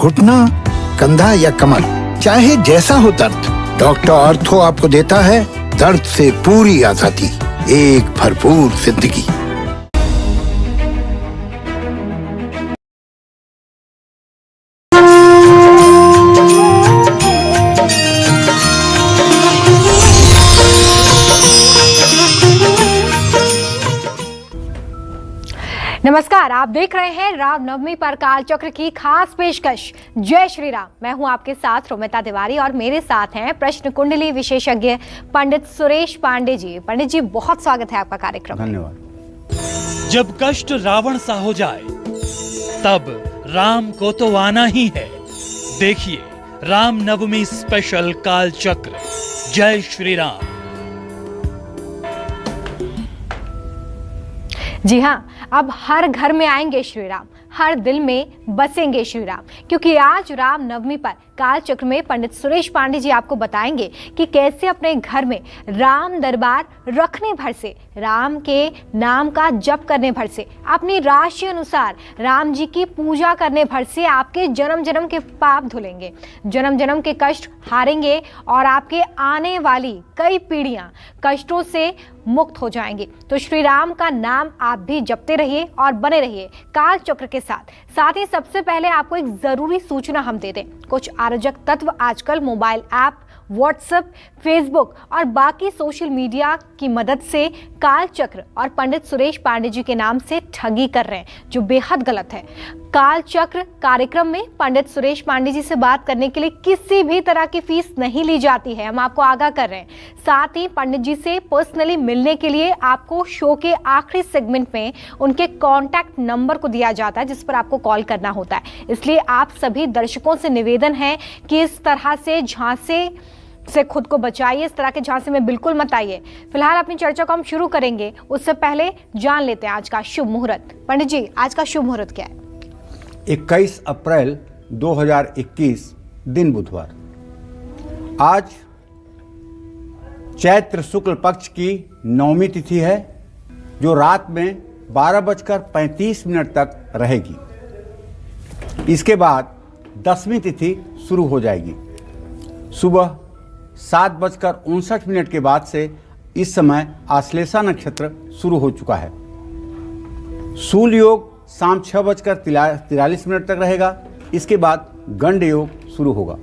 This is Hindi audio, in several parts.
घुटना, कंधा या कमर, चाहे जैसा हो दर्द, डॉक्टर ऑर्थो आपको देता है दर्द से पूरी आजादी, एक भरपूर जिंदगी। नमस्कार, आप देख रहे हैं रामनवमी पर काल चक्र की खास पेशकश। जय श्री राम। मैं हूं आपके साथ रोमिता तिवारी और मेरे साथ हैं प्रश्न कुंडली विशेषज्ञ पंडित सुरेश पांडे जी। पंडित जी, बहुत स्वागत है आपका कार्यक्रम में। धन्यवाद। जब कष्ट रावण सा हो जाए तब राम को तो आना ही है। देखिए रामनवमी स्पेशल काल चक्र। जय श्री राम। जी हाँ, अब हर घर में आएंगे श्री राम, हर दिल में बसेंगे श्री राम, क्योंकि आज राम नवमी पर काल चक्र में पंडित सुरेश पांडे जी आपको बताएंगे कि कैसे अपने घर में राम दरबार रखने भर से, राम के नाम का जप करने भर से, अपनी राशि अनुसार राम जी की पूजा करने भर से आपके जन्म जन्म के पाप धुलेंगे, जन्म जन्म के कष्ट हारेंगे और आपके आने वाली कई पीढ़ियां कष्टों से मुक्त हो जाएंगी। तो श्री राम का नाम आप भी जपते रहिए और बने रहिए काल चक्र के साथ। साथ ही सबसे पहले आपको एक जरूरी सूचना हम दे दें। कुछ अराजक तत्व आजकल मोबाइल ऐप, व्हाट्सएप, फेसबुक और बाकी सोशल मीडिया की मदद से काल चक्र और पंडित सुरेश पांडे जी के नाम से ठगी कर रहे हैं, जो बेहद गलत है। काल चक्र कार्यक्रम में पंडित सुरेश पांडे जी से बात करने के लिए किसी भी तरह की फीस नहीं ली जाती है, हम आपको आगाह कर रहे हैं। साथ ही पंडित जी से पर्सनली मिलने के लिए आपको शो के आखिरी सेगमेंट में उनके कॉन्टैक्ट नंबर को दिया जाता है, जिस पर आपको कॉल करना होता है। इसलिए आप सभी दर्शकों से निवेदन है कि इस तरह से झांसे से खुद को बचाइए, इस तरह के झांसे में बिल्कुल मत आइए। फिलहाल अपनी चर्चा को हम शुरू करेंगे, उससे पहले जान लेते हैं आज का शुभ मुहूर्त। पंडित जी, आज का शुभ मुहूर्त क्या है? 21 अप्रैल 2021 दिन बुधवार। आज चैत्र शुक्ल पक्ष की नवमी तिथि है, जो रात में 12:35 तक रहेगी। इसके बाद 10वीं तिथि शुरू हो जाएगी। सुबह 7:59 के बाद से इस समय आश्लेषा नक्षत्र शुरू हो चुका है। सूल योग शाम 6:43 तक रहेगा। इसके बाद गंड योग शुरू होगा।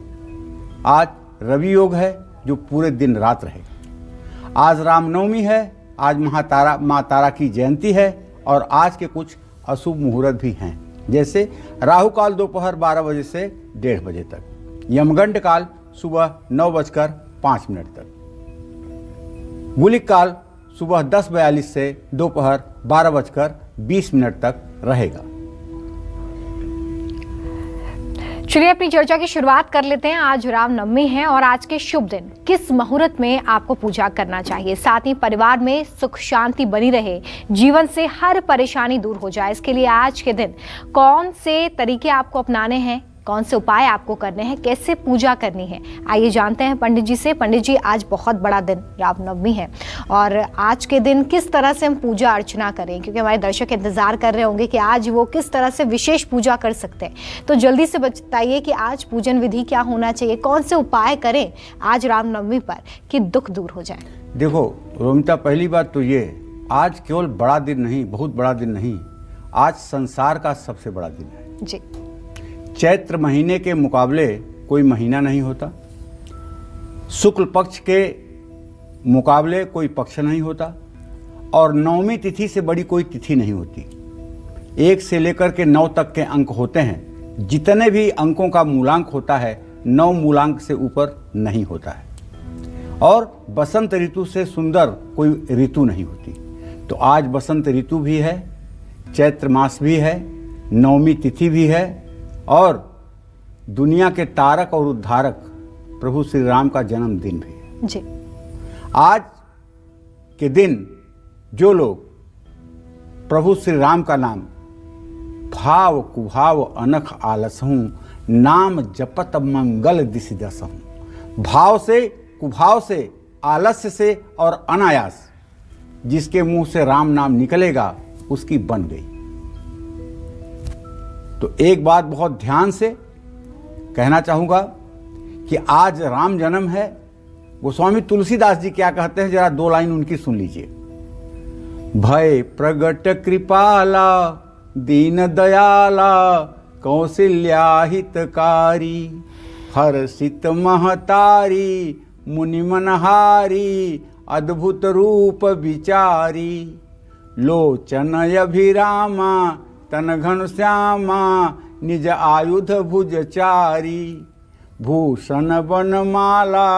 आज रवि योग है, जो पूरे दिन रात रहेगा। आज रामनवमी है। आज माँ तारा की जयंती है और आज के कुछ अशुभ मुहूर्त भी हैं, जैसे राहु काल दोपहर 12 बजे से 1:30 बजे तक, यमगंड काल सुबह 9:05 तक, गुलिक काल सुबह 10:42 से दोपहर 12:20 तक रहेगा। चलिए अपनी चर्चा की शुरुआत कर लेते हैं। आज रामनवमी है और आज के शुभ दिन किस मुहूर्त में आपको पूजा करना चाहिए, साथ ही परिवार में सुख शांति बनी रहे, जीवन से हर परेशानी दूर हो जाए, इसके लिए आज के दिन कौन से तरीके आपको अपनाने हैं, कौन से उपाय आपको करने हैं, कैसे पूजा करनी है, आइए जानते हैं पंडित जी से। पंडित जी, आज बहुत बड़ा दिन रामनवमी है और आज के दिन किस तरह से हम पूजा अर्चना करें, क्योंकि हमारे दर्शक इंतजार कर रहे होंगे कि आज वो किस तरह से विशेष पूजा कर सकते हैं। तो जल्दी से बताइए कि आज पूजन विधि क्या होना चाहिए, कौन से उपाय करें आज रामनवमी पर कि दुख दूर हो जाए। देखो रोमिता, पहली बात तो ये, आज केवल बड़ा दिन नहीं, बहुत बड़ा दिन नहीं, आज संसार का सबसे बड़ा दिन है जी। चैत्र महीने के मुकाबले कोई महीना नहीं होता, शुक्ल पक्ष के मुकाबले कोई पक्ष नहीं होता, और नवमी तिथि से बड़ी कोई तिथि नहीं होती। 1 से लेकर के 9 तक के अंक होते हैं। जितने भी अंकों का मूलांक होता है, 9 मूलांक से ऊपर नहीं होता है। और बसंत ऋतु से सुंदर कोई ऋतु नहीं होती। तो आज बसंत ऋतु भी है, चैत्र मास भी है, नवमी तिथि भी है, और दुनिया के तारक और उद्धारक प्रभु श्री राम का जन्मदिन भी है जी। आज के दिन जो लोग प्रभु श्री राम का नाम भाव कुभाव अनख आलसहूं नाम जपत मंगल दिशि दसहूं, भाव से, कुभाव से, आलस्य से और अनायास जिसके मुंह से राम नाम निकलेगा उसकी बन गई। तो एक बात बहुत ध्यान से कहना चाहूँगा कि आज राम जन्म है। गोस्वामी तुलसीदास जी क्या कहते हैं, जरा 2 लाइन उनकी सुन लीजिए। भय प्रगट कृपाला दीन दयाला कौशल्या हितकारी हर्षित महतारी मुनि मनहारी अद्भुत रूप विचारी लोचन अभिरामा तन घन श्यामा निज आयुध भुजचारी भूषण बनमाला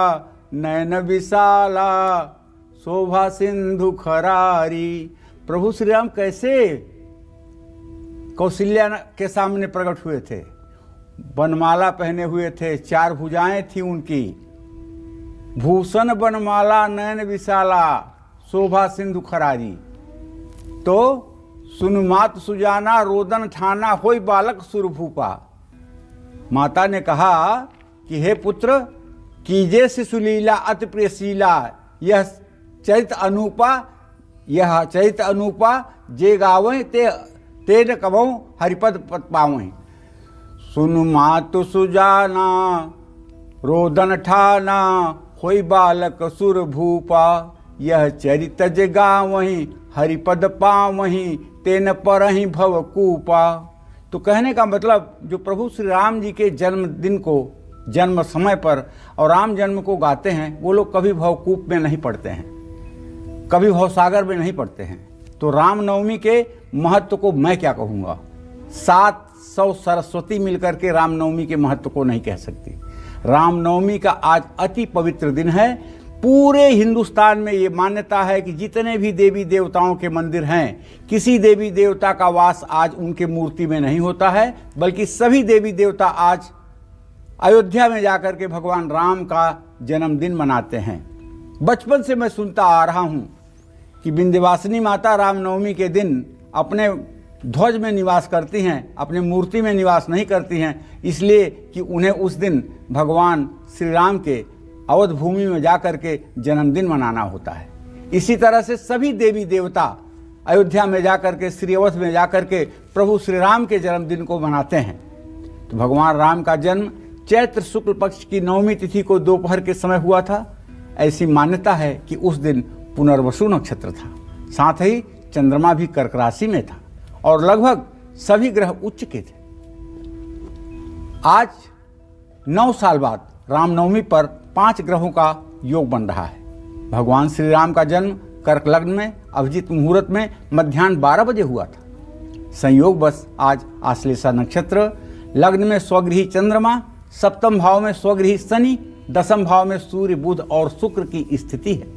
नयन विशाला शोभा सिंधु खरारी। प्रभु श्री राम कैसे कौशल्या के सामने प्रकट हुए थे? बनमाला पहने हुए थे, 4 भुजाएं थी उनकी। भूषण बनमाला नयन विशाला शोभा सिंधु खरारी। तो सुन मात सुजाना रोदन ठाना होई बालक सुरभूपा। माता ने कहा कि हे पुत्र, कीजे शिशुलीला अति प्रियशीला, यह चरित अनूपा जे गावें ते न कबहु हरिपद पद पावें। सुन मातु सुजाना रोदन ठाना होई बालक सुर भूपा, यह चरित जे गावहीं हरिपद पावहीं तेन परहीं भव कूपा। तो कहने का मतलब, जो प्रभु श्री राम जी के जन्मदिन को, जन्म समय पर और राम जन्म को गाते हैं, वो लोग कभी भवकूप में नहीं पड़ते हैं, कभी भवसागर में नहीं पड़ते हैं। तो रामनवमी के महत्व को मैं क्या कहूँगा? 700 सरस्वती मिलकर के रामनवमी के महत्व को नहीं कह सकती। रामनवमी का आज अति पवित्र दिन है। पूरे हिंदुस्तान में ये मान्यता है कि जितने भी देवी देवताओं के मंदिर हैं, किसी देवी देवता का वास आज उनके मूर्ति में नहीं होता है, बल्कि सभी देवी देवता आज अयोध्या में जाकर के भगवान राम का जन्मदिन मनाते हैं। बचपन से मैं सुनता आ रहा हूँ कि विंध्यवासिनी माता रामनवमी के दिन अपने ध्वज में निवास करती हैं, अपने मूर्ति में निवास नहीं करती हैं, इसलिए कि उन्हें उस दिन भगवान श्री राम के अवध भूमि में जाकर के जन्मदिन मनाना होता है। इसी तरह से सभी देवी देवता अयोध्या में जाकर के, श्री अवध में जाकर के प्रभु श्री राम के जन्मदिन को मनाते हैं। तो भगवान राम का जन्म चैत्र शुक्ल पक्ष की 9वीं तिथि को दोपहर के समय हुआ था। ऐसी मान्यता है कि उस दिन पुनर्वसु नक्षत्र था, साथ ही चंद्रमा भी कर्क राशि में था और लगभग सभी ग्रह उच्च के थे। आज 9 साल बाद रामनवमी पर 5 ग्रहों का योग बन रहा है। भगवान श्री राम का जन्म कर्क लग्न में अभिजीत मुहूर्त में मध्याह्न 12 बजे हुआ था। संयोग बस आज आश्लेषा नक्षत्र, लग्न में स्वगृही चंद्रमा, 7वें भाव में स्वगृही शनि, 10वें भाव में सूर्य बुध और शुक्र की स्थिति है।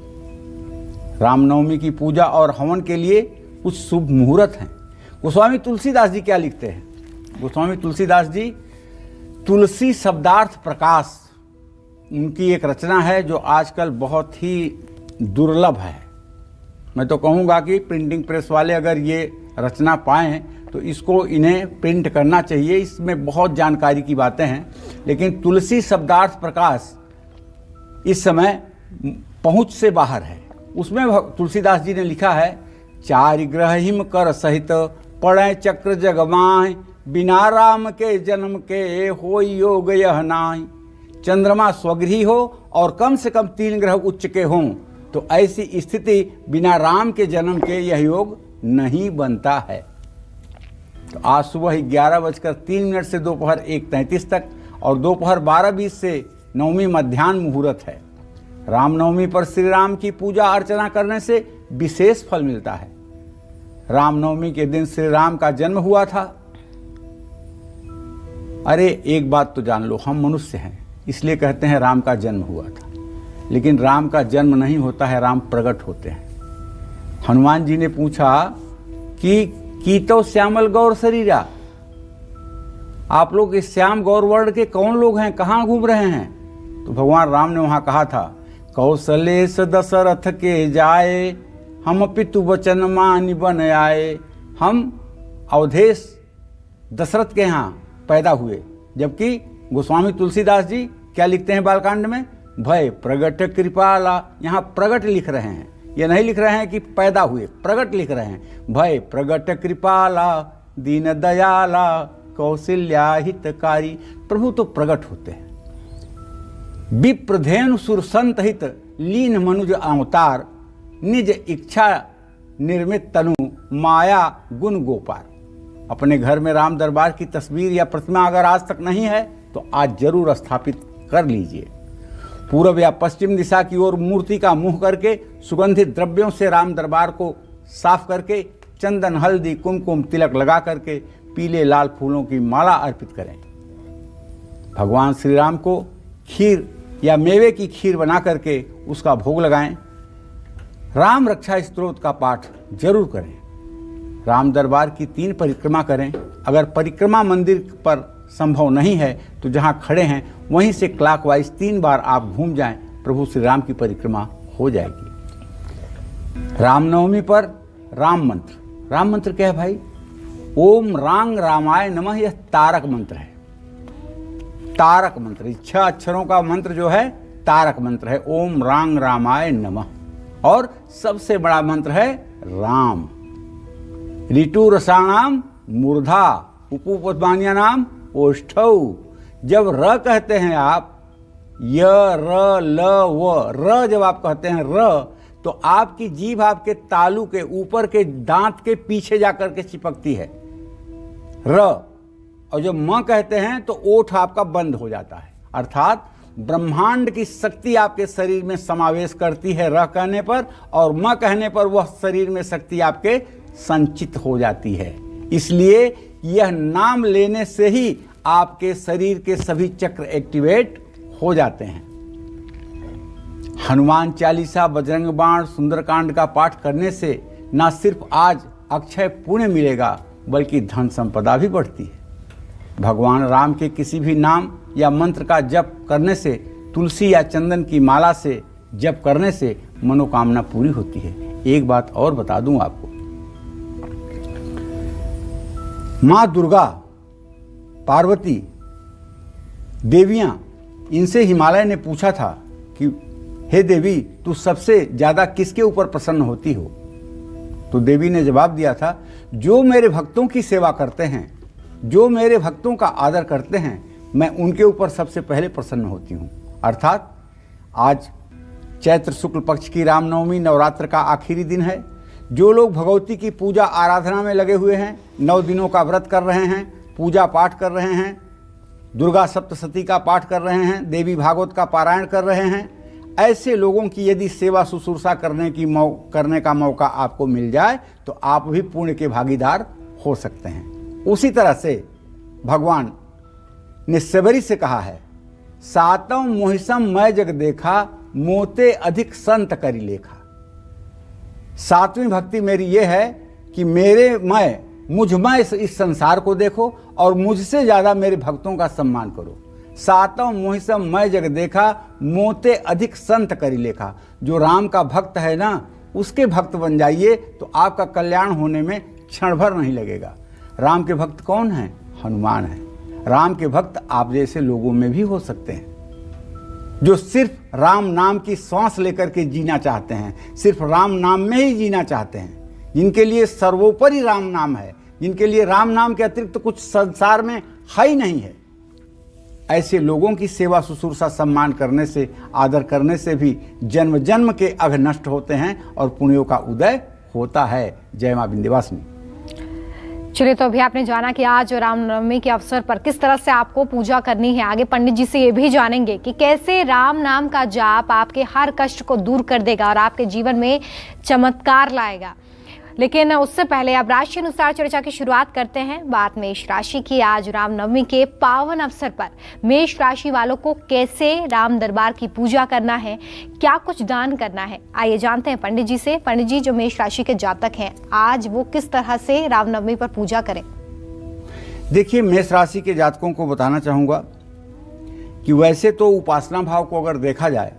रामनवमी की पूजा और हवन के लिए कुछ शुभ मुहूर्त हैं। गोस्वामी तुलसीदास जी क्या लिखते हैं? गोस्वामी तुलसीदास जी तुलसी शब्दार्थ प्रकाश, उनकी एक रचना है जो आजकल बहुत ही दुर्लभ है। मैं तो कहूँगा कि प्रिंटिंग प्रेस वाले अगर ये रचना पाएँ तो इसको इन्हें प्रिंट करना चाहिए। इसमें बहुत जानकारी की बातें हैं, लेकिन तुलसी शब्दार्थ प्रकाश इस समय पहुँच से बाहर है। उसमें तुलसीदास जी ने लिखा है, 4 ग्रह हिम कर सहित पड़े चक्र जगमाय, बिना राम के जन्म के हो योग यह नाय। चंद्रमा स्वगृही हो और कम से कम 3 ग्रह उच्च के हों तो ऐसी स्थिति बिना राम के जन्म के यह योग नहीं बनता है। तो आज सुबह 11:03 से दोपहर 1:33 तक और दोपहर 12:20 से नवमी मध्याह्न मुहूर्त है। रामनवमी पर श्री राम की पूजा अर्चना करने से विशेष फल मिलता है। रामनवमी के दिन श्री राम का जन्म हुआ था। अरे एक बात तो जान लो, हम मनुष्य हैं इसलिए कहते हैं राम का जन्म हुआ था, लेकिन राम का जन्म नहीं होता है, राम प्रकट होते हैं। हनुमान जी ने पूछा कि कीतो श्यामल गौर शरीरा, आप लोग इस श्याम गौर वर्ण के कौन लोग हैं, कहाँ घूम रहे हैं? तो भगवान राम ने वहां कहा था, कौशलेश दशरथ के जाए, हम पितु वचन मानि बन आए। हम अवधेश दशरथ के यहाँ पैदा हुए। जबकि गोस्वामी तुलसीदास जी क्या लिखते हैं बालकांड में, भय प्रगट कृपाला, यहाँ प्रगट लिख रहे हैं, ये नहीं लिख रहे हैं कि पैदा हुए, प्रगट लिख रहे हैं। भय प्रगट कृपाला दीन दयाला कौशल्या हितकारी। प्रभु तो प्रकट होते हैं। विप्रधेनु सुर संत हित लीन मनुज अवतार, निज इच्छा निर्मित तनु माया गुण गोपार। अपने घर में राम दरबार की तस्वीर या प्रतिमा अगर आज तक नहीं है तो आज जरूर स्थापित कर लीजिए। पूर्व या पश्चिम दिशा की ओर मूर्ति का मुंह करके सुगंधित द्रव्यों से राम दरबार को साफ करके चंदन हल्दी कुमकुम तिलक लगा करके पीले लाल फूलों की माला अर्पित करें। भगवान श्री राम को खीर या मेवे की खीर बना करके उसका भोग लगाएं। राम रक्षा स्तोत्र का पाठ जरूर करें। राम दरबार की 3 परिक्रमा करें। अगर परिक्रमा मंदिर पर संभव नहीं है तो जहां खड़े हैं वहीं से क्लॉकवाइज 3 बार आप घूम जाएं, प्रभु श्री राम की परिक्रमा हो जाएगी। रामनवमी पर राम मंत्र क्या है भाई? ओम रांग रामाय नमः, यह तारक मंत्र है। तारक मंत्र 6 अक्षरों का मंत्र जो है तारक मंत्र है, ओम रांग रामाय नमः। और सबसे बड़ा मंत्र है राम। ऋतु रसाणाम मूर्धा उपपद्मान्या नाम ओष्ठौ। जब र कहते हैं आप, य र ल व, र जब आप कहते हैं र, तो आपकी जीभ आपके तालू के ऊपर के दांत के पीछे जाकर के चिपकती है र। और जब म कहते हैं तो ओठ आपका बंद हो जाता है। अर्थात ब्रह्मांड की शक्ति आपके शरीर में समावेश करती है र कहने पर, और म कहने पर वह शरीर में शक्ति आपके संचित हो जाती है। इसलिए यह नाम लेने से ही आपके शरीर के सभी चक्र एक्टिवेट हो जाते हैं। हनुमान चालीसा, बजरंग बाण, सुंदरकांड का पाठ करने से न सिर्फ आज अक्षय पुण्य मिलेगा बल्कि धन संपदा भी बढ़ती है। भगवान राम के किसी भी नाम या मंत्र का जप करने से, तुलसी या चंदन की माला से जप करने से मनोकामना पूरी होती है। एक बात और बता दूं आपको, मां दुर्गा, पार्वती, देवियां, इनसे हिमालय ने पूछा था कि हे देवी, तू सबसे ज्यादा किसके ऊपर प्रसन्न होती हो? तो देवी ने जवाब दिया था, जो मेरे भक्तों की सेवा करते हैं, जो मेरे भक्तों का आदर करते हैं, मैं उनके ऊपर सबसे पहले प्रसन्न होती हूँ। अर्थात आज चैत्र शुक्ल पक्ष की रामनवमी, नवरात्र का आखिरी दिन है। जो लोग भगवती की पूजा आराधना में लगे हुए हैं, 9 दिनों का व्रत कर रहे हैं, पूजा पाठ कर रहे हैं, दुर्गा सप्तशती का पाठ कर रहे हैं, देवी भागवत का पारायण कर रहे हैं, ऐसे लोगों की यदि सेवा शुश्रूषा करने का मौका आपको मिल जाए तो आप भी पुण्य के भागीदार हो सकते हैं। उसी तरह से भगवान ने सबरी से कहा है, सातों मोहिसम मैं जग देखा, मोते अधिक संत करी लेखा। 7वीं भक्ति मेरी ये है कि मुझ में इस संसार को देखो और मुझसे ज्यादा मेरे भक्तों का सम्मान करो। सातों मोहिसम मैं जग देखा, मोते अधिक संत करी लेखा। जो राम का भक्त है ना, उसके भक्त बन जाइए तो आपका कल्याण होने में क्षण भर नहीं लगेगा। राम के भक्त कौन हैं? हनुमान है। राम के भक्त आप जैसे लोगों में भी हो सकते हैं, जो सिर्फ राम नाम की सांस लेकर के जीना चाहते हैं, सिर्फ राम नाम में ही जीना चाहते हैं, जिनके लिए सर्वोपरि राम नाम है, जिनके लिए राम नाम के अतिरिक्त तो कुछ संसार में है ही नहीं है। ऐसे लोगों की सेवा शुश्रूषा सम्मान करने से, आदर करने से भी जन्म जन्म के अघ नष्ट होते हैं और पुण्यों का उदय होता है। जय मां विंध्यवासिनी। चलिए, तो अभी आपने जाना कि आज रामनवमी के अवसर पर किस तरह से आपको पूजा करनी है। आगे पंडित जी से ये भी जानेंगे कि कैसे राम नाम का जाप आपके हर कष्ट को दूर कर देगा और आपके जीवन में चमत्कार लाएगा। लेकिन उससे पहले अब राशि अनुसार चर्चा की शुरुआत करते हैं। बात मेष राशि की। आज रामनवमी के पावन अवसर पर मेष राशि वालों को कैसे राम दरबार की पूजा करना है, क्या कुछ दान करना है, आइए जानते हैं पंडित जी से। पंडित जी, जो मेष राशि के जातक हैं, आज वो किस तरह से रामनवमी पर पूजा करें? देखिए, मेष राशि के जातकों को बताना चाहूंगा कि वैसे तो उपासना भाव को अगर देखा जाए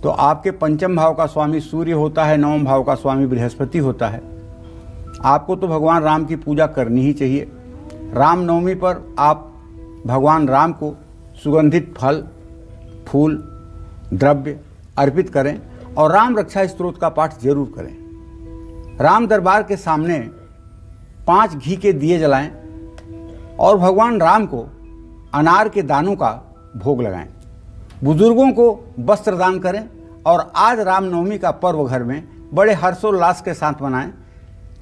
तो आपके पंचम भाव का स्वामी सूर्य होता है, नवम भाव का स्वामी बृहस्पति होता है। आपको तो भगवान राम की पूजा करनी ही चाहिए। रामनवमी पर आप भगवान राम को सुगंधित फल, फूल, द्रव्य अर्पित करें और राम रक्षा स्तोत्र का पाठ जरूर करें। राम दरबार के सामने 5 घी के दिए जलाएं और भगवान राम को अनार के दानों का भोग लगाएं। बुजुर्गों को वस्त्र दान करें और आज रामनवमी का पर्व घर में बड़े हर्षोल्लास के साथ मनाएं।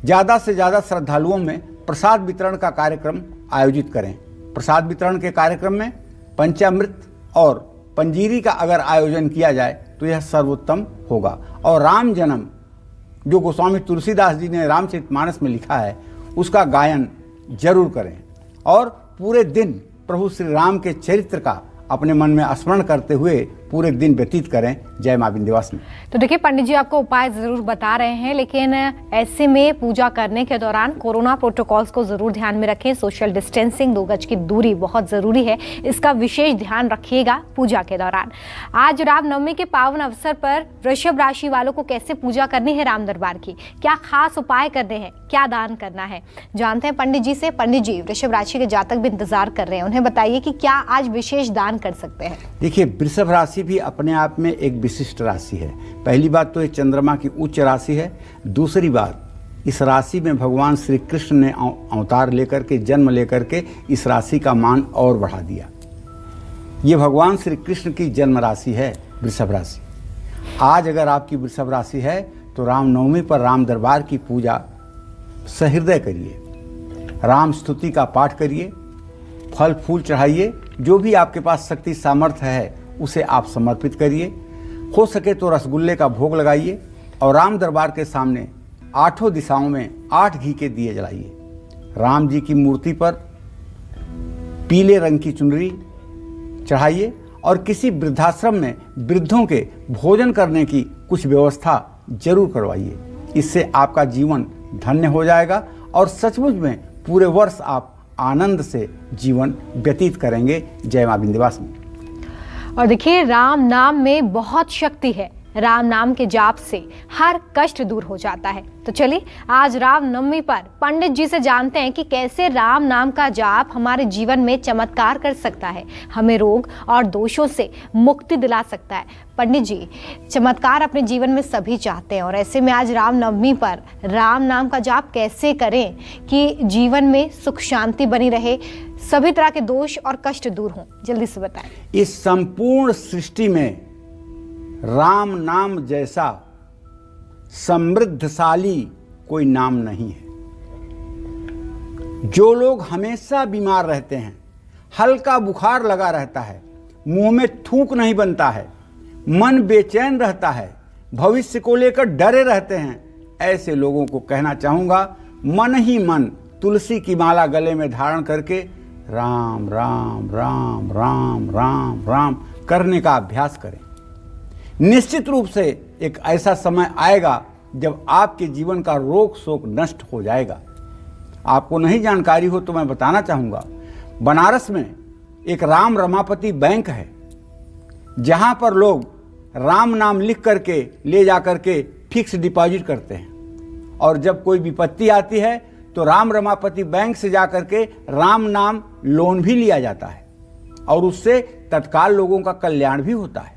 ज़्यादा से ज़्यादा श्रद्धालुओं में प्रसाद वितरण का कार्यक्रम आयोजित करें। प्रसाद वितरण के कार्यक्रम में पंचामृत और पंजीरी का अगर आयोजन किया जाए तो यह सर्वोत्तम होगा। और राम जन्म जो गोस्वामी तुलसीदास जी ने रामचरितमानस में लिखा है उसका गायन जरूर करें और पूरे दिन प्रभु श्री राम के चरित्र का अपने मन में स्मरण करते हुए पूरे दिन व्यतीत करें। जय मां विंध्यवासिनी। तो देखिए पंडित जी आपको उपाय जरूर बता रहे हैं, लेकिन ऐसे में पूजा करने के दौरान कोरोना प्रोटोकॉल्स को जरूर ध्यान में रखें। सोशल डिस्टेंसिंग, 2 गज की दूरी बहुत जरूरी है, इसका विशेष ध्यान रखिएगा पूजा के दौरान। आज रामनवमी के पावन अवसर पर वृषभ राशि वालों को कैसे पूजा करनी है राम दरबार की, क्या खास उपाय करने हैं, क्या दान करना है, जानते हैं पंडित जी से। पंडित जी, वृषभ राशि के जातक भी इंतजार कर रहे हैं, उन्हें बताइए कि क्या आज विशेष दान कर सकते हैं। देखिए, वृषभ राशि भी अपने आप में एक विशिष्ट राशि है। पहली बात तो ये चंद्रमा की उच्च राशि है। दूसरी बात, इस राशि में भगवान श्री कृष्ण ने अवतार लेकर के, जन्म लेकर के इस राशि का मान और बढ़ा दिया। ये भगवान श्री कृष्ण की जन्म राशि है वृषभ राशि। आज अगर आपकी वृषभ राशि है तो रामनवमी पर राम दरबार की पूजा सहृदय करिए, राम स्तुति का पाठ करिए, फल फूल चढ़ाइए, जो भी आपके पास शक्ति सामर्थ्य है उसे आप समर्पित करिए। हो सके तो रसगुल्ले का भोग लगाइए और राम दरबार के सामने 8 दिशाओं में 8 घी के दिए जलाइए। राम जी की मूर्ति पर पीले रंग की चुनरी चढ़ाइए और किसी वृद्धाश्रम में वृद्धों के भोजन करने की कुछ व्यवस्था जरूर करवाइए। इससे आपका जीवन धन्य हो जाएगा और सचमुच में पूरे वर्ष आप आनंद से जीवन व्यतीत करेंगे। जय मां विंध्यवासिनी। और देखिए, राम नाम में बहुत शक्ति है। राम नाम के जाप से हर कष्ट दूर हो जाता है। तो चलिए आज रामनवमी पर पंडित जी से जानते हैं कि कैसे राम नाम का जाप हमारे जीवन में चमत्कार कर सकता है, हमें रोग और दोषों से मुक्ति दिला सकता है। पंडित जी, चमत्कार अपने जीवन में सभी चाहते हैं और ऐसे में आज रामनवमी पर राम नाम का जाप कैसे करें कि जीवन में सुख शांति बनी रहे, सभी तरह के दोष और कष्ट दूर हों, जल्दी से बताएं। इस संपूर्ण सृष्टि में राम नाम जैसा समृद्धशाली कोई नाम नहीं है। जो लोग हमेशा बीमार रहते हैं, हल्का बुखार लगा रहता है, मुंह में थूक नहीं बनता है, मन बेचैन रहता है, भविष्य को लेकर डरे रहते हैं, ऐसे लोगों को कहना चाहूंगा, मन ही मन तुलसी की माला गले में धारण करके राम राम राम राम राम राम करने का अभ्यास करें। निश्चित रूप से एक ऐसा समय आएगा जब आपके जीवन का रोग शोक नष्ट हो जाएगा। आपको नहीं जानकारी हो तो मैं बताना चाहूँगा, बनारस में एक राम रमापति बैंक है जहाँ पर लोग राम नाम लिख करके ले जा करके फिक्स डिपॉजिट करते हैं और जब कोई विपत्ति आती है तो राम रमापति बैंक से जा करके राम नाम लोन भी लिया जाता है और उससे तत्काल लोगों का कल्याण भी होता है।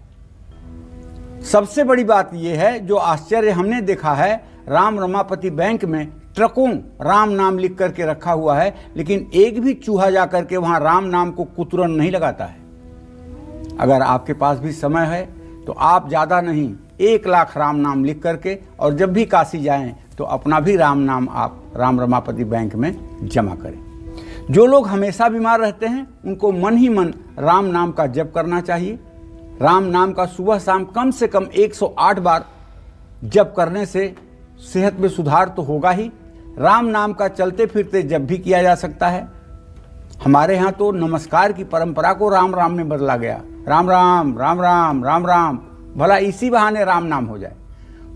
सबसे बड़ी बात यह है, जो आश्चर्य हमने देखा है, राम रमापति बैंक में ट्रकों राम नाम लिख करके रखा हुआ है, लेकिन एक भी चूहा जा करके वहां राम नाम को कुतुरन नहीं लगाता है। अगर आपके पास भी समय है तो आप ज्यादा नहीं 1 लाख राम नाम लिख करके और जब भी काशी जाएं तो अपना भी राम नाम आप राम रमापति बैंक में जमा करें। जो लोग हमेशा बीमार रहते हैं उनको मन ही मन राम नाम का जप करना चाहिए। राम नाम का सुबह शाम कम से कम 108 बार जप करने से सेहत में सुधार तो होगा ही। राम नाम का चलते फिरते जप भी किया जा सकता है। हमारे यहाँ तो नमस्कार की परंपरा को राम राम में बदला गया। राम राम राम राम राम राम, भला इसी बहाने राम नाम हो जाए।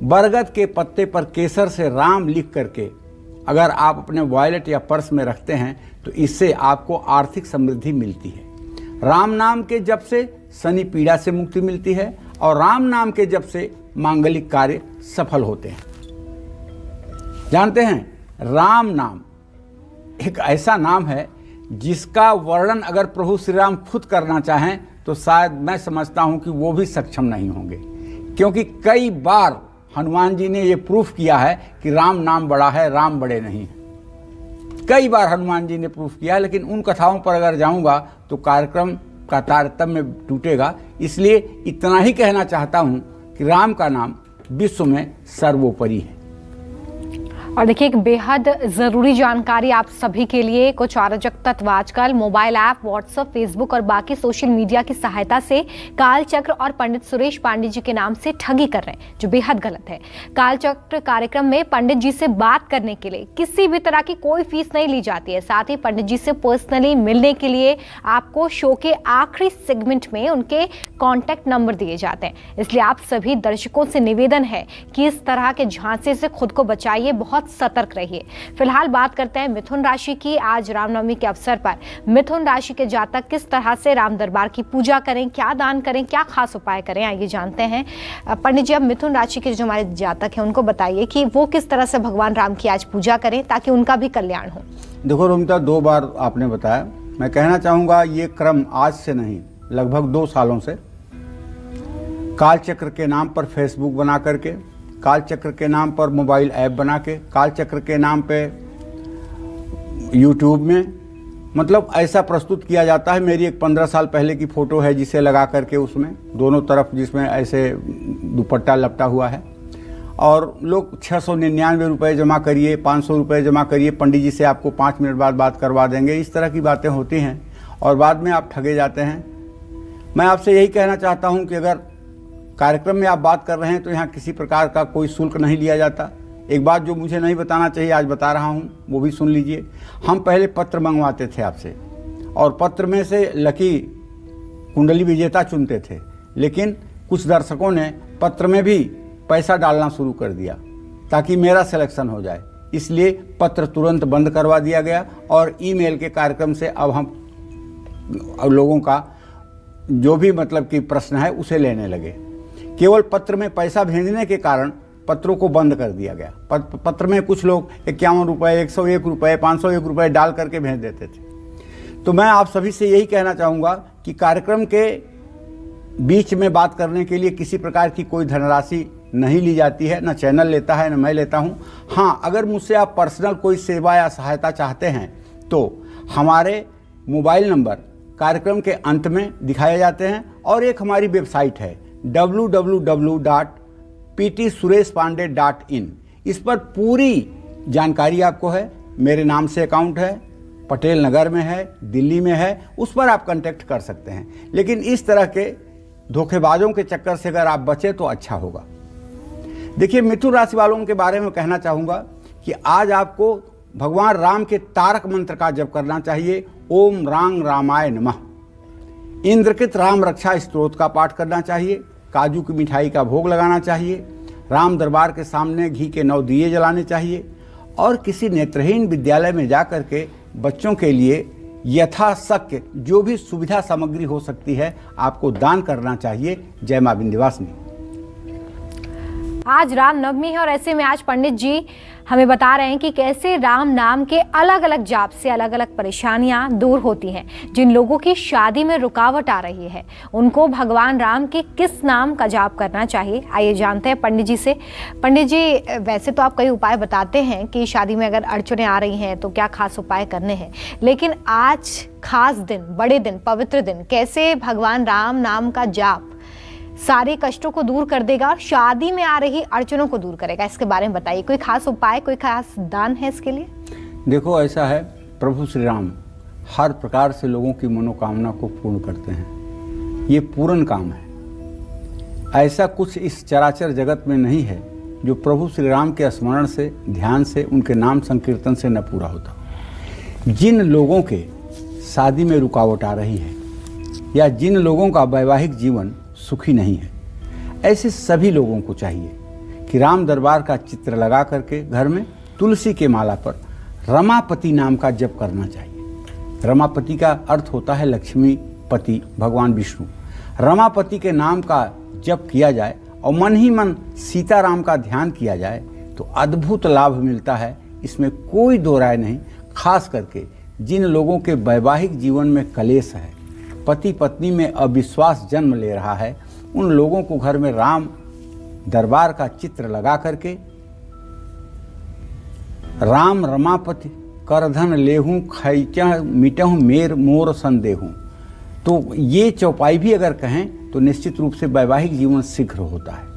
बरगद के पत्ते पर केसर से राम लिख करके अगर आप अपने वॉलेट या पर्स में रखते हैं तो इससे आपको आर्थिक समृद्धि मिलती है। राम नाम के जप से शनि पीड़ा से मुक्ति मिलती है और राम नाम के जप से मांगलिक कार्य सफल होते हैं। जानते हैं, राम नाम एक ऐसा नाम है जिसका वर्णन अगर प्रभु श्री राम खुद करना चाहें तो शायद मैं समझता हूं कि वो भी सक्षम नहीं होंगे, क्योंकि कई बार हनुमान जी ने ये प्रूफ किया है कि राम नाम बड़ा है, राम बड़े नहीं है। कई बार हनुमान जी ने प्रूफ किया, लेकिन उन कथाओं पर अगर जाऊंगा तो कार्यक्रम का तारतम्य टूटेगा। इसलिए इतना ही कहना चाहता हूं कि राम का नाम विश्व में सर्वोपरि है। और देखिए, एक बेहद ज़रूरी जानकारी आप सभी के लिए। कुछ अराजक तत्व आजकल मोबाइल ऐप, व्हाट्सएप, फेसबुक और बाकी सोशल मीडिया की सहायता से कालचक्र और पंडित सुरेश पांडे जी के नाम से ठगी कर रहे हैं, जो बेहद गलत है। कालचक्र कार्यक्रम में पंडित जी से बात करने के लिए किसी भी तरह की कोई फीस नहीं ली जाती है। साथ ही पंडित जी से पर्सनली मिलने के लिए आपको शो के आखिरी सेगमेंट में उनके कॉन्टैक्ट नंबर दिए जाते हैं। इसलिए आप सभी दर्शकों से निवेदन है कि इस तरह के झांसे से खुद को बचाइए, बहुत सतर्क रहिए। फिलहाल बात करते हैं मिथुन राशि की। आज रामनवमी के अवसर पर मिथुन राशि के जातक किस तरह से राम दरबार की पूजा करें, क्या दान करें, क्या खास उपाय करें, आइए जानते हैं। पंडित जी, अब मिथुन राशि के जो हमारे जातक हैं उनको बताइए कि वो किस तरह से भगवान राम की आज पूजा करें ताकि उनका भी कल्याण हो। देखो रोमिता, 2 बार आपने बताया। मैं कहना चाहूंगा ये क्रम आज से नहीं, लगभग 2 सालों से कालचक्र के नाम पर फेसबुक बना करके, कालचक्र के नाम पर मोबाइल ऐप बना के, कालचक्र के नाम पे यूट्यूब में मतलब ऐसा प्रस्तुत किया जाता है। मेरी एक 15 साल पहले की फ़ोटो है जिसे लगा करके उसमें दोनों तरफ जिसमें ऐसे दुपट्टा लपटा हुआ है, और लोग 699 रुपये जमा करिए, 500 रुपये जमा करिए, पंडित जी से आपको 5 मिनट बाद बात करवा देंगे। इस तरह की बातें होती हैं और बाद में आप ठगे जाते हैं। मैं आपसे यही कहना चाहता हूँ कि अगर कार्यक्रम में आप बात कर रहे हैं तो यहाँ किसी प्रकार का कोई शुल्क नहीं लिया जाता। एक बात जो मुझे नहीं बताना चाहिए आज बता रहा हूँ, वो भी सुन लीजिए। हम पहले पत्र मंगवाते थे आपसे और पत्र में से लकी कुंडली विजेता चुनते थे, लेकिन कुछ दर्शकों ने पत्र में भी पैसा डालना शुरू कर दिया ताकि मेरा सिलेक्शन हो जाए। इसलिए पत्र तुरंत बंद करवा दिया गया और ईमेल के कार्यक्रम से अब हम लोगों का जो भी मतलब कि प्रश्न है उसे लेने लगे। केवल पत्र में पैसा भेजने के कारण पत्रों को बंद कर दिया गया। पत्र में कुछ लोग 51 रुपये, 101 रुपये, 501 रुपये डाल करके भेज देते थे। तो मैं आप सभी से यही कहना चाहूँगा कि कार्यक्रम के बीच में बात करने के लिए किसी प्रकार की कोई धनराशि नहीं ली जाती है, न चैनल लेता है न मैं लेता हूँ। हाँ, अगर मुझसे आप पर्सनल कोई सेवा या सहायता चाहते हैं तो हमारे मोबाइल नंबर कार्यक्रम के अंत में दिखाए जाते हैं और एक हमारी वेबसाइट है www.ptsureshpande.in। इस पर पूरी जानकारी आपको है। मेरे नाम से अकाउंट है, पटेल नगर में है, दिल्ली में है, उस पर आप कांटेक्ट कर सकते हैं। लेकिन इस तरह के धोखेबाजों के चक्कर से अगर आप बचे तो अच्छा होगा। देखिए, मिथुन राशि वालों के बारे में कहना चाहूँगा कि आज आपको भगवान राम के तारक मंत्र का जप करना चाहिए। ओम रांग रामाय नमः। इंद्रकृत राम रक्षा स्तोत्र का पाठ करना चाहिए। काजू की मिठाई का भोग लगाना चाहिए। राम दरबार के सामने घी के 9 दिए जलाने चाहिए और किसी नेत्रहीन विद्यालय में जाकर के बच्चों के लिए यथाशक्य जो भी सुविधा सामग्री हो सकती है आपको दान करना चाहिए। जय मां विंध्यवासिनी। आज रामनवमी है और ऐसे में आज पंडित जी हमें बता रहे हैं कि कैसे राम नाम के अलग अलग जाप से अलग अलग परेशानियां दूर होती हैं। जिन लोगों की शादी में रुकावट आ रही है उनको भगवान राम के किस नाम का जाप करना चाहिए, आइए जानते हैं पंडित जी से। पंडित जी, वैसे तो आप कई उपाय बताते हैं कि शादी में अगर अड़चनें आ रही हैं तो क्या खास उपाय करने हैं, लेकिन आज खास दिन, बड़े दिन, पवित्र दिन, कैसे भगवान राम नाम का जाप सारे कष्टों को दूर कर देगा और शादी में आ रही अड़चनों को दूर करेगा, इसके बारे में बताइए। कोई खास उपाय, कोई खास दान है इसके लिए? देखो, ऐसा है, प्रभु श्री राम हर प्रकार से लोगों की मनोकामना को पूर्ण करते हैं। ये पूर्ण काम है। ऐसा कुछ इस चराचर जगत में नहीं है जो प्रभु श्री राम के स्मरण से, ध्यान से, उनके नाम संकीर्तन से न पूरा होता। जिन लोगों के शादी में रुकावट आ रही है या जिन लोगों का वैवाहिक जीवन सुखी नहीं है, ऐसे सभी लोगों को चाहिए कि राम दरबार का चित्र लगा करके घर में तुलसी के माला पर रमापति नाम का जप करना चाहिए। रमापति का अर्थ होता है लक्ष्मी पति, भगवान विष्णु। रमापति के नाम का जप किया जाए और मन ही मन सीताराम का ध्यान किया जाए तो अद्भुत लाभ मिलता है, इसमें कोई दो राय नहीं। खास करके जिन लोगों के वैवाहिक जीवन में कलेश है, पति पत्नी में अविश्वास जन्म ले रहा है, उन लोगों को घर में राम दरबार का चित्र लगा करके राम रमापति करधन लेहूं खैचा मिटहूं मेर मोर संदेहूं। तो ये चौपाई भी अगर कहें तो निश्चित रूप से वैवाहिक जीवन शीघ्र होता है।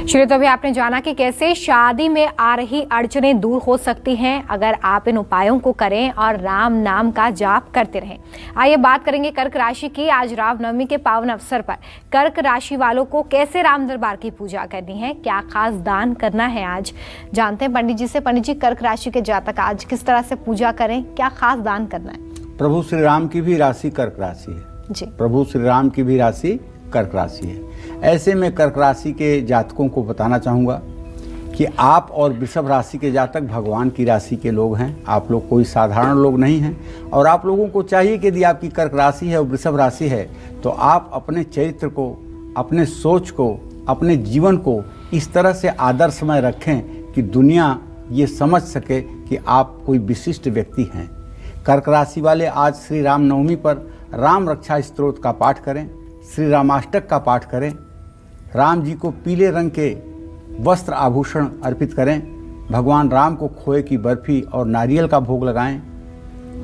चलिए, तो अभी आपने जाना कि कैसे शादी में आ रही अड़चनें दूर हो सकती हैं अगर आप इन उपायों को करें और राम नाम का जाप करते रहें। आइए बात करेंगे कर्क राशि की। आज रामनवमी के पावन अवसर पर कर्क राशि वालों को कैसे राम दरबार की पूजा करनी है, क्या खास दान करना है, आज जानते हैं पंडित जी से। पंडित जी, कर्क राशि के जातक आज किस तरह से पूजा करें, क्या खास दान करना है? प्रभु श्री राम की भी राशि कर्क राशि है जी। प्रभु श्री राम की भी राशि कर्क राशि है। ऐसे में कर्क राशि के जातकों को बताना चाहूँगा कि आप और वृषभ राशि के जातक भगवान की राशि के लोग हैं। आप लोग कोई साधारण लोग नहीं हैं और आप लोगों को चाहिए कि यदि आपकी कर्क राशि है और वृषभ राशि है तो आप अपने चरित्र को, अपने सोच को, अपने जीवन को इस तरह से आदर्शमय रखें कि दुनिया ये समझ सके कि आप कोई विशिष्ट व्यक्ति हैं। कर्क राशि वाले आज श्री राम नवमी पर राम रक्षा स्तोत्र का पाठ करें, श्री रामाष्टक का पाठ करें, राम जी को पीले रंग के वस्त्र आभूषण अर्पित करें, भगवान राम को खोए की बर्फी और नारियल का भोग लगाएं,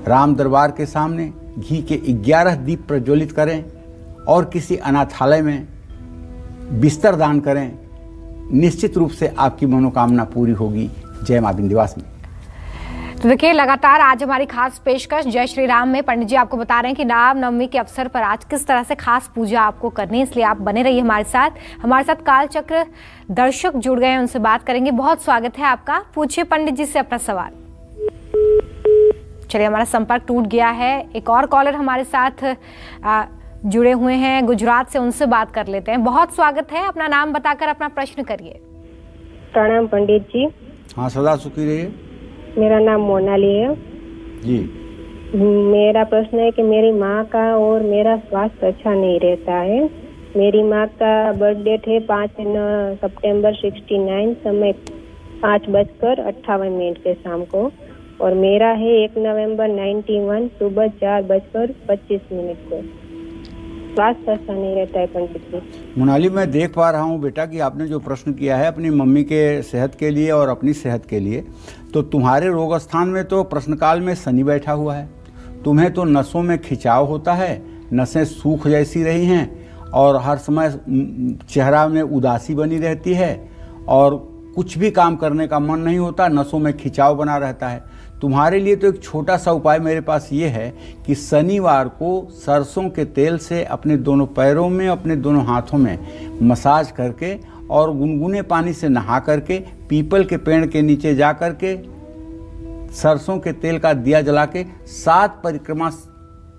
राम दरबार के सामने घी के 11 दीप प्रज्वलित करें और किसी अनाथालय में बिस्तर दान करें। निश्चित रूप से आपकी मनोकामना पूरी होगी। जय मां विंध्यवासिनी। तो देखिए, लगातार आज हमारी खास पेशकश जय श्री राम में पंडित जी आपको बता रहे हैं कि राम नवमी के अवसर पर आज किस तरह से खास पूजा आपको करनी है, इसलिए आप बने रहिए हमारे साथ काल चक्र दर्शक जुड़ गए हैं, उनसे बात करेंगे। बहुत स्वागत है आपका, पूछिए पंडित जी से अपना सवाल। चलिए, हमारा संपर्क टूट गया है। एक और कॉलर हमारे साथ जुड़े हुए हैं गुजरात से, उनसे बात कर लेते हैं। बहुत स्वागत है, अपना नाम बताकर अपना प्रश्न करिए। प्रणाम पंडित जी। हाँ, सदा सुखी रहिए। मेरा नाम मोनाली है जी। मेरा प्रश्न है कि मेरी माँ का और मेरा स्वास्थ्य अच्छा नहीं रहता है। मेरी माँ का बर्थ डेट है 5 सितंबर 69, समय 5:58 के शाम को, और मेरा है 1 नवंबर 91, सुबह 4:25 को। स्वास्थ्य अच्छा नहीं रहता है पंडित जी। मोनाली, मैं देख पा रहा हूँ बेटा कि आपने जो प्रश्न किया है अपनी मम्मी के सेहत के लिए और अपनी सेहत के लिए, तो तुम्हारे रोग स्थान में तो प्रश्नकाल में शनि बैठा हुआ है। तुम्हें तो नसों में खिंचाव होता है, नसें सूख जैसी रही हैं और हर समय चेहरा में उदासी बनी रहती है और कुछ भी काम करने का मन नहीं होता, नसों में खिंचाव बना रहता है। तुम्हारे लिए तो एक छोटा सा उपाय मेरे पास ये है कि शनिवार को सरसों के तेल से अपने दोनों पैरों में, अपने दोनों हाथों में मसाज करके और गुनगुने पानी से नहा करके पीपल के पेड़ के नीचे जा करके सरसों के तेल का दिया जला के 7 परिक्रमा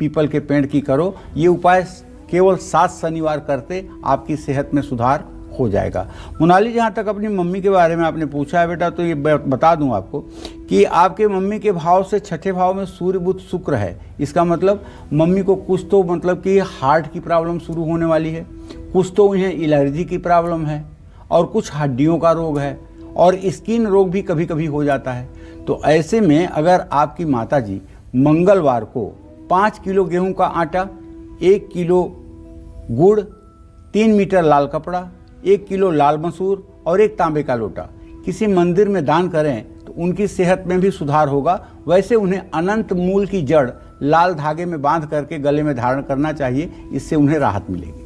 पीपल के पेड़ की करो। ये उपाय केवल 7 शनिवार करते आपकी सेहत में सुधार हो जाएगा। मोनाली, जहाँ तक अपनी मम्मी के बारे में आपने पूछा है बेटा, तो ये बता दूं आपको कि आपके मम्मी के भाव से 6ठे भाव में सूर्य बुध शुक्र है। इसका मतलब मम्मी को कुछ तो मतलब कि हार्ट की प्रॉब्लम शुरू होने वाली है, कुछ तो उन्हें एलर्जी की प्रॉब्लम है और कुछ हड्डियों का रोग है और स्किन रोग भी कभी कभी हो जाता है। तो ऐसे में अगर आपकी माताजी मंगलवार को 5 किलो गेहूं का आटा, 1 किलो गुड़, 3 मीटर लाल कपड़ा, 1 किलो लाल मसूर और 1 तांबे का लोटा किसी मंदिर में दान करें तो उनकी सेहत में भी सुधार होगा। वैसे उन्हें अनंत मूल की जड़ लाल धागे में बांध करके गले में धारण करना चाहिए, इससे उन्हें राहत मिलेगी।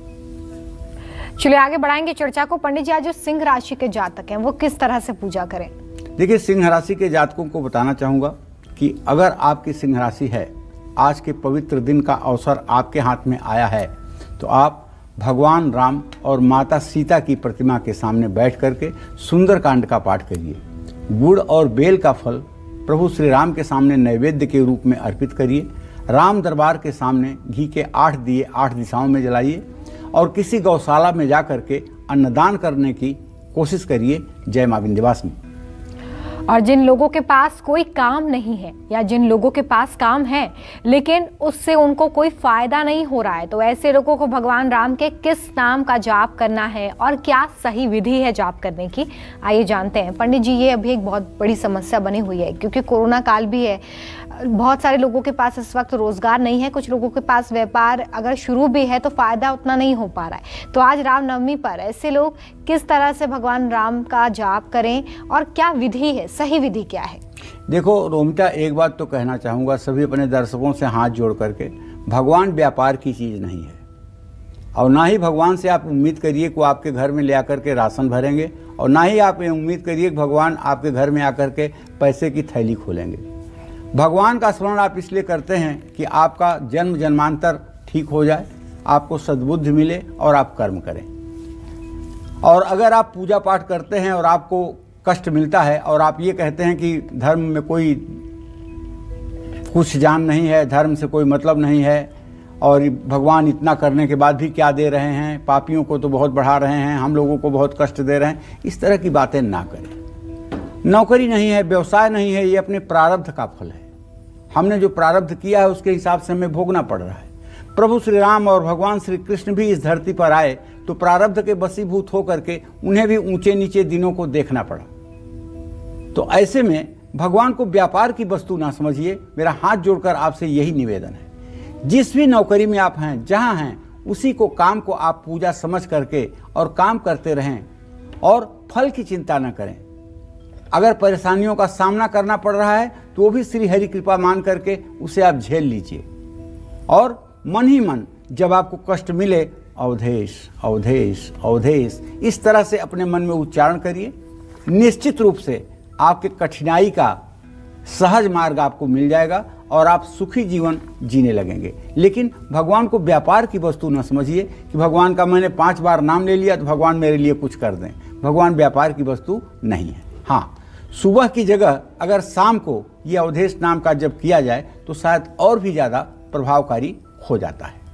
चलिए, आगे बढ़ाएंगे चर्चा को। पंडित जी, आज जो सिंह राशि के जातक हैं वो किस तरह से पूजा करें? देखिए, सिंह राशि के जातकों को बताना चाहूँगा कि अगर आपकी सिंह राशि है, आज के पवित्र दिन का अवसर आपके हाथ में आया है, तो आप भगवान राम और माता सीता की प्रतिमा के सामने बैठ करके सुंदरकांड का पाठ करिए। गुड़ और बेल का फल प्रभु श्री राम के सामने नैवेद्य के रूप में अर्पित करिए। राम दरबार के सामने घी के 8 दिए 8 दिशाओं में जलाइए और किसी गौशाला में जा करके अन्नदान करने की कोशिश करिए। जय मां विंध्यवासिनी। और जिन लोगों के पास कोई काम नहीं है या जिन लोगों के पास काम है लेकिन उससे उनको कोई फायदा नहीं हो रहा है, तो ऐसे लोगों को भगवान राम के किस नाम का जाप करना है और क्या सही विधि है जाप करने की, आइए जानते हैं। पंडित जी, ये अभी एक बहुत बड़ी समस्या बनी हुई है क्योंकि कोरोना काल भी है। बहुत सारे लोगों के पास इस वक्त रोजगार नहीं है, कुछ लोगों के पास व्यापार अगर शुरू भी है तो फायदा उतना नहीं हो पा रहा है। तो आज रामनवमी पर ऐसे लोग किस तरह से भगवान राम का जाप करें और क्या विधि है, सही विधि क्या है? देखो रोमिता, एक बात तो कहना चाहूँगा सभी अपने दर्शकों से हाथ जोड़ करके, भगवान व्यापार की चीज़ नहीं है और ना ही भगवान से आप उम्मीद करिए कि वो आपके घर में ले आकर के राशन भरेंगे और ना ही आप उम्मीद करिए कि भगवान आपके घर में आकर के पैसे की थैली खोलेंगे। भगवान का स्मरण आप इसलिए करते हैं कि आपका जन्म जन्मांतर ठीक हो जाए, आपको सद्बुद्धि मिले और आप कर्म करें। और अगर आप पूजा पाठ करते हैं और आपको कष्ट मिलता है और आप ये कहते हैं कि धर्म में कोई कुछ जान नहीं है, धर्म से कोई मतलब नहीं है और भगवान इतना करने के बाद भी क्या दे रहे हैं, पापियों को तो बहुत बढ़ा रहे हैं, हम लोगों को बहुत कष्ट दे रहे हैं, इस तरह की बातें ना करें। नौकरी नहीं है, व्यवसाय नहीं है, ये अपने प्रारब्ध का फल है। हमने जो प्रारब्ध किया है उसके हिसाब से हमें भोगना पड़ रहा है। प्रभु श्री राम और भगवान श्री कृष्ण भी इस धरती पर आए तो प्रारब्ध के वशीभूत होकर के उन्हें भी ऊंचे नीचे दिनों को देखना पड़ा। तो ऐसे में भगवान को व्यापार की वस्तु ना समझिए। मेरा हाथ जोड़कर आपसे यही निवेदन है, जिस भी नौकरी में आप हैं, जहां हैं, उसी को काम को आप पूजा समझ करके और काम करते रहें और फल की चिंता न करें। अगर परेशानियों का सामना करना पड़ रहा है तो वो भी श्री हरि कृपा मान करके उसे आप झेल लीजिए और मन ही मन जब आपको कष्ट मिले अवधेश अवधेश अवधेश इस तरह से अपने मन में उच्चारण करिए। निश्चित रूप से आपके कठिनाई का सहज मार्ग आपको मिल जाएगा और आप सुखी जीवन जीने लगेंगे। लेकिन भगवान को व्यापार की वस्तु न समझिए कि भगवान का मैंने 5 बार नाम ले लिया तो भगवान मेरे लिए कुछ कर दें। भगवान व्यापार की वस्तु नहीं है। हाँ, सुबह की जगह अगर शाम को ये अवधेश नाम का जब किया जाए तो शायद और भी ज़्यादा प्रभावकारी हो जाता है।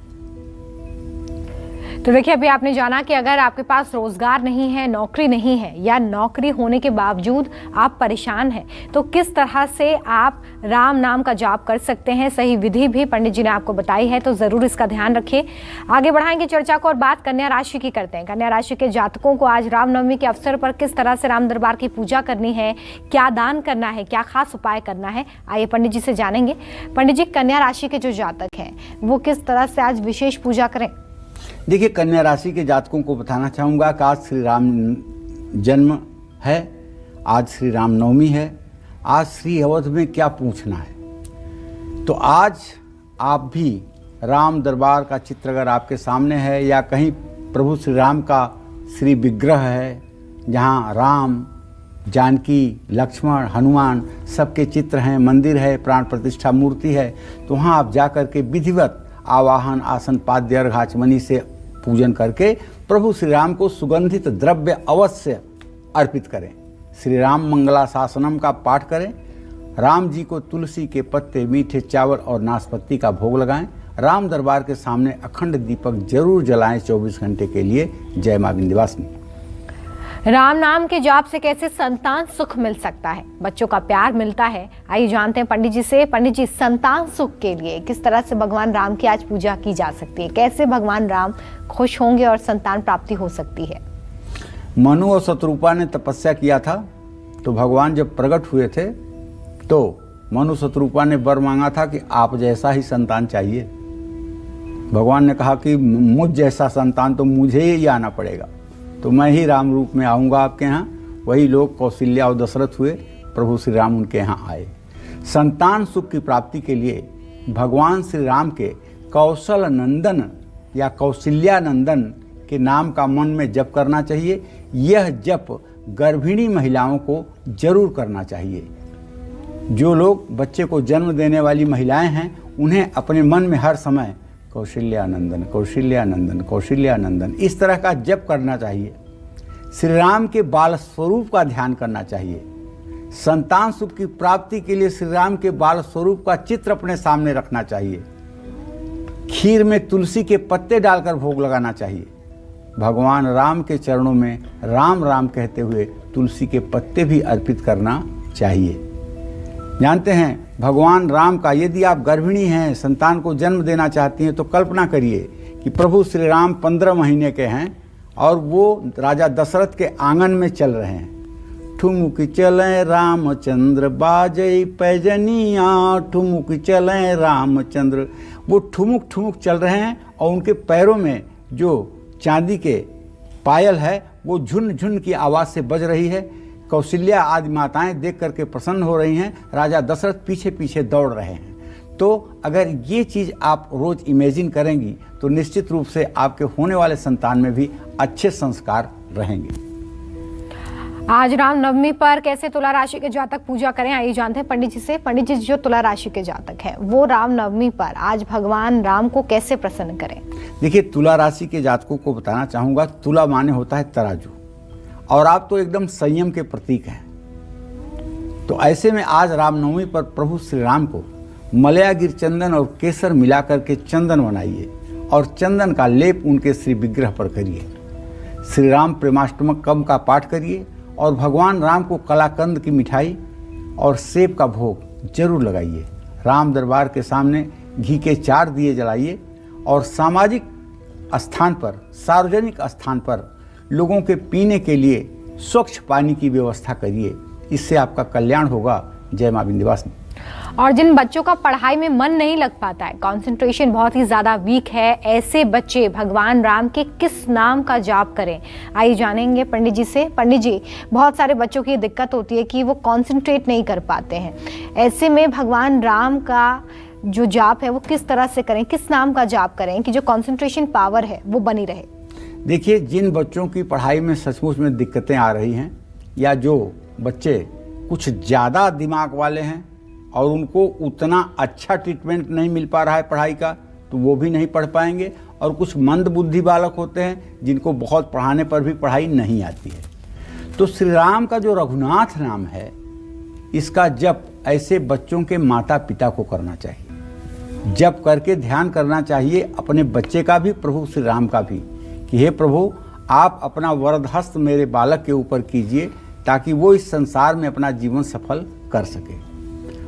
तो देखिए, अभी आपने जाना कि अगर आपके पास रोजगार नहीं है, नौकरी नहीं है या नौकरी होने के बावजूद आप परेशान हैं, तो किस तरह से आप राम नाम का जाप कर सकते हैं, सही विधि भी पंडित जी ने आपको बताई है, तो जरूर इसका ध्यान रखिए। आगे बढ़ाएंगे चर्चा को और बात कन्या राशि की करते हैं। कन्या राशि के जातकों को आज रामनवमी के अवसर पर किस तरह से राम दरबार की पूजा करनी है, क्या दान करना है, क्या खास उपाय करना है, आइए पंडित जी से जानेंगे। पंडित जी, कन्या राशि के जो जातक हैं वो किस तरह से आज विशेष पूजा करें? देखिए, कन्या राशि के जातकों को बताना चाहूँगा कि आज श्री राम जन्म है, आज श्री राम नवमी है, आज श्री अवध में क्या पूछना है। तो आज आप भी राम दरबार का चित्र अगर आपके सामने है या कहीं प्रभु श्री राम का श्री विग्रह है जहाँ राम, जानकी, लक्ष्मण, हनुमान सबके चित्र हैं, मंदिर है, प्राण प्रतिष्ठा मूर्ति है, तो वहाँ आप जा कर के विधिवत आवाहन, आसन, पाद्य, अर्घ, आचमनी से पूजन करके प्रभु श्री राम को सुगंधित द्रव्य अवश्य अर्पित करें। श्री राम मंगला शासनम का पाठ करें। राम जी को तुलसी के पत्ते, मीठे चावल और नाशपत्ती का भोग लगाएं। राम दरबार के सामने अखंड दीपक जरूर जलाएं 24 घंटे के लिए। जय मां विंध्यवासिनी। राम नाम के जाप से कैसे संतान सुख मिल सकता है, बच्चों का प्यार मिलता है, आइए जानते हैं पंडित जी से। पंडित जी, संतान सुख के लिए किस तरह से भगवान राम की आज पूजा की जा सकती है, कैसे भगवान राम खुश होंगे और संतान प्राप्ति हो सकती है? मनु और शत्रुपा ने तपस्या किया था, तो भगवान जब प्रकट हुए थे तो मनु शत्रुपा ने वर मांगा था कि आप जैसा ही संतान चाहिए। भगवान ने कहा कि मुझ जैसा संतान तो मुझे ही आना पड़ेगा, तो मैं ही राम रूप में आऊँगा आपके यहाँ। वही लोग कौशल्या और दशरथ हुए, प्रभु श्री राम उनके यहाँ आए। संतान सुख की प्राप्ति के लिए भगवान श्री राम के कौशल नंदन या कौशल्या नंदन के नाम का मन में जप करना चाहिए। यह जप गर्भिणी महिलाओं को जरूर करना चाहिए। जो लोग बच्चे को जन्म देने वाली महिलाएं हैं उन्हें अपने मन में हर समय कौशल्यानंदन कौशल्यानंदन कौशल्यानंदन इस तरह का जप करना चाहिए। श्री राम के बाल स्वरूप का ध्यान करना चाहिए। संतान सुख की प्राप्ति के लिए श्री राम के बाल स्वरूप का चित्र अपने सामने रखना चाहिए। खीर में तुलसी के पत्ते डालकर भोग लगाना चाहिए। भगवान राम के चरणों में राम राम कहते हुए तुलसी के पत्ते भी अर्पित करना चाहिए। जानते हैं भगवान राम का, यदि आप गर्भिणी हैं, संतान को जन्म देना चाहती हैं, तो कल्पना करिए कि प्रभु श्री राम 15 महीने के हैं और वो राजा दशरथ के आंगन में चल रहे हैं। ठुमुक चलें रामचंद्र बाजई पैजनिया, ठुमुक चलें रामचंद्र। वो ठुमुक ठुमुक चल रहे हैं और उनके पैरों में जो चांदी के पायल है वो झुन झुन की आवाज़ से बज रही है। कौशल्या आदि माताएं देख करके प्रसन्न हो रही हैं, राजा दशरथ पीछे पीछे दौड़ रहे हैं। तो अगर ये चीज़ आप रोज़ इमेजिन करेंगी तो निश्चित रूप से आपके होने वाले संतान में भी अच्छे संस्कार रहेंगे। आज रामनवमी पर कैसे तुला राशि के जातक पूजा करें, आइए जानते हैं पंडित जी से। पंडित जी, जो तुला राशि के जातक हैं वो रामनवमी पर आज भगवान राम को कैसे प्रसन्न करें? देखिए, तुला राशि के जातकों को बताना चाहूँगा, तुला माने होता है तराजू, और आप तो एकदम संयम के प्रतीक हैं। तो ऐसे में आज रामनवमी पर प्रभु श्री राम को मलयागिर चंदन और केसर मिलाकर के चंदन बनाइए और चंदन का लेप उनके श्री विग्रह पर करिए। श्री राम प्रेमाष्टकम का पाठ करिए और भगवान राम को कलाकंद की मिठाई और सेब का भोग जरूर लगाइए। राम दरबार के सामने घी के 4 दिए जलाइए और सामाजिक स्थान पर, सार्वजनिक स्थान पर लोगों के पीने के लिए स्वच्छ पानी की व्यवस्था करिए। इससे आपका कल्याण होगा। जय मां विंध्यवासिनी। और जिन बच्चों का पढ़ाई में मन नहीं लग पाता है, कंसंट्रेशन बहुत ही ज्यादा वीक है, ऐसे बच्चे भगवान राम के किस नाम का जाप करें, आइए जानेंगे पंडित जी से। पंडित जी, बहुत सारे बच्चों की दिक्कत होती है कि वो कंसंट्रेट नहीं कर पाते हैं, ऐसे में भगवान राम का जो जाप है वो किस तरह से करें, किस नाम का जाप करें कि जो कंसंट्रेशन पावर है वो बनी रहे? देखिए, जिन बच्चों की पढ़ाई में सचमुच में दिक्कतें आ रही हैं, या जो बच्चे कुछ ज़्यादा दिमाग वाले हैं और उनको उतना अच्छा ट्रीटमेंट नहीं मिल पा रहा है पढ़ाई का, तो वो भी नहीं पढ़ पाएंगे। और कुछ मंद बुद्धि बालक होते हैं जिनको बहुत पढ़ाने पर भी पढ़ाई नहीं आती है। तो श्री राम का जो रघुनाथ नाम है, इसका जप ऐसे बच्चों के माता पिता को करना चाहिए। जप करके ध्यान करना चाहिए अपने बच्चे का भी, प्रभु श्री राम का भी, कि हे प्रभु, आप अपना वरद हस्त मेरे बालक के ऊपर कीजिए ताकि वो इस संसार में अपना जीवन सफल कर सके।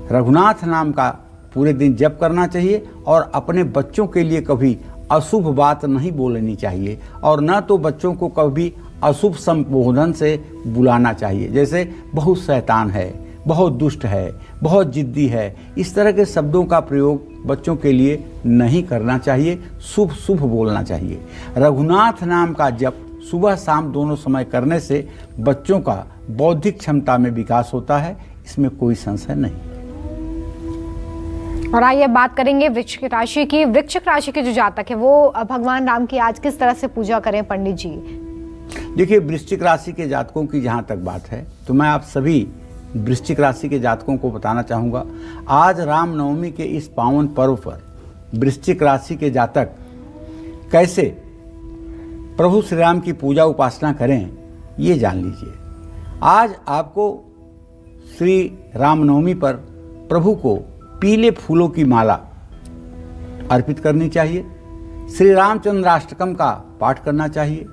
रघुनाथ नाम का पूरे दिन जप करना चाहिए और अपने बच्चों के लिए कभी अशुभ बात नहीं बोलनी चाहिए और न तो बच्चों को कभी अशुभ संबोधन से बुलाना चाहिए, जैसे बहुत शैतान है, बहुत दुष्ट है, बहुत जिद्दी है, इस तरह के शब्दों का प्रयोग बच्चों के लिए नहीं करना चाहिए। शुभ शुभ बोलना चाहिए। रघुनाथ नाम का जप सुबह शाम दोनों समय करने से बच्चों का बौद्धिक क्षमता में विकास होता है, इसमें कोई संशय नहीं। और आइए बात करेंगे वृश्चिक राशि की। वृश्चिक राशि के जो जातक है वो भगवान राम की आज किस तरह से पूजा करें पंडित जी? देखिए, वृश्चिक राशि के जातकों की जहाँ तक बात है तो मैं आप सभी वृश्चिक राशि के जातकों को बताना चाहूँगा, आज रामनवमी के इस पावन पर्व पर वृश्चिक राशि के जातक कैसे प्रभु श्री राम की पूजा उपासना करें, ये जान लीजिए। आज आपको श्री रामनवमी पर प्रभु को पीले फूलों की माला अर्पित करनी चाहिए। श्री रामचंद्राष्टकम का पाठ करना चाहिए।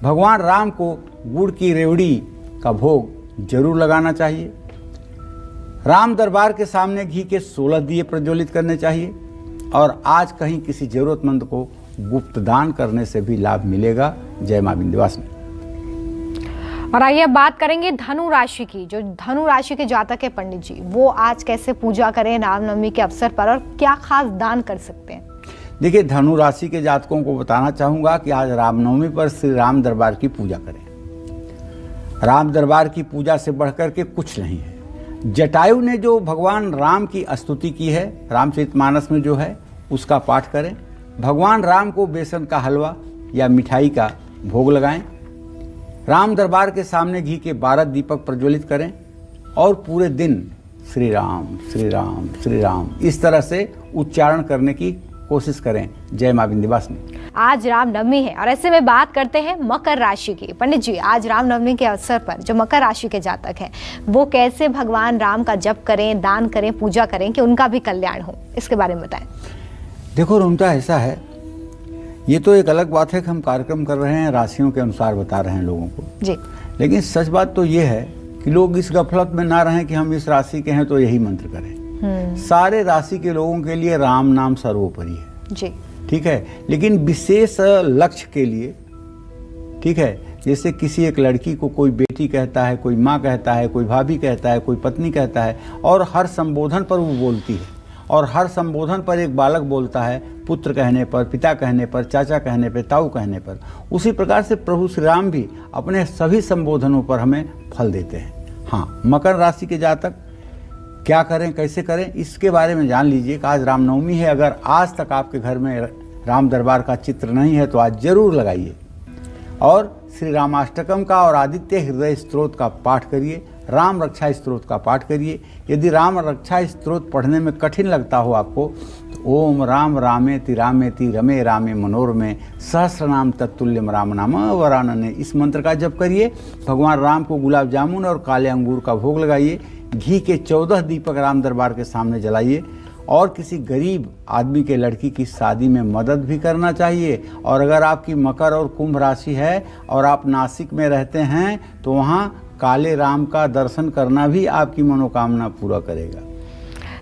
भगवान राम को गुड़ की रेवड़ी का भोग जरूर लगाना चाहिए। राम दरबार के सामने घी के 16 दिए प्रज्वलित करने चाहिए। और आज कहीं किसी जरूरतमंद को गुप्त दान करने से भी लाभ मिलेगा। जय मां विंध्यवासिनी। और आइए बात करेंगे धनु राशि की। जो धनु राशि के जातक है पंडित जी, वो आज कैसे पूजा करें रामनवमी के अवसर पर और क्या खास दान कर सकते हैं? देखिए, धनु राशि के जातकों को बताना चाहूंगा कि आज रामनवमी पर श्री राम दरबार की पूजा करें। राम दरबार की पूजा से बढ़कर के कुछ नहीं है। जटायु ने जो भगवान राम की स्तुति की है, रामचरितमानस में जो है, उसका पाठ करें। भगवान राम को बेसन का हलवा या मिठाई का भोग लगाएं। राम दरबार के सामने घी के 12 दीपक प्रज्वलित करें और पूरे दिन श्री राम श्री राम श्री राम इस तरह से उच्चारण करने की कोशिश करें। जय मां विंध्यवासिनी। आज रामनवमी है और ऐसे में बात करते हैं मकर राशि की। पंडित जी, आज रामनवमी के अवसर पर जो मकर राशि के जातक हैं वो कैसे भगवान राम का जप करें, दान करें, पूजा करें कि उनका भी कल्याण हो, इसके बारे में बताएं। देखो, उनका ऐसा है, ये तो एक अलग बात है कि हम कार्यक्रम कर रहे हैं, राशियों के अनुसार बता रहे हैं लोगों को जी, लेकिन सच बात तो ये है कि लोग इस गफलत में ना रहें कि हम इस राशि के हैं तो यही मंत्र करें। सारे राशि के लोगों के लिए राम नाम सर्वोपरि है जी, ठीक है। लेकिन विशेष लक्ष्य के लिए, ठीक है, जैसे किसी एक लड़की को कोई बेटी कहता है, कोई माँ कहता है, कोई भाभी कहता है, कोई पत्नी कहता है और हर संबोधन पर वो बोलती है और हर संबोधन पर एक बालक बोलता है, पुत्र कहने पर, पिता कहने पर, चाचा कहने पर, ताऊ कहने पर। उसी प्रकार से प्रभु श्री राम भी अपने सभी संबोधनों पर हमें फल देते हैं। हाँ, मकर राशि के जातक क्या करें, कैसे करें, इसके बारे में जान लीजिए कि आज रामनवमी है। अगर आज तक आपके घर में राम दरबार का चित्र नहीं है तो आज जरूर लगाइए और श्री रामाष्टकम का और आदित्य हृदय स्तोत्र का पाठ करिए, राम रक्षा स्तोत्र का पाठ करिए। यदि राम रक्षा स्तोत्र पढ़ने में कठिन लगता हो आपको तो ओम राम रामेति रामेति रमे रामे मनोरमे सहस्रनाम तत्तुल्यम राम नाम वरानने, इस मंत्र का जप करिए। भगवान राम को गुलाब जामुन और काले अंगूर का भोग लगाइए। घी के 14 दीपक राम दरबार के सामने जलाइए और किसी गरीब आदमी के लड़की की शादी में मदद भी करना चाहिए। और अगर आपकी मकर और कुंभ राशि है और आप नासिक में रहते हैं तो वहाँ काले राम का दर्शन करना भी आपकी मनोकामना पूरा करेगा।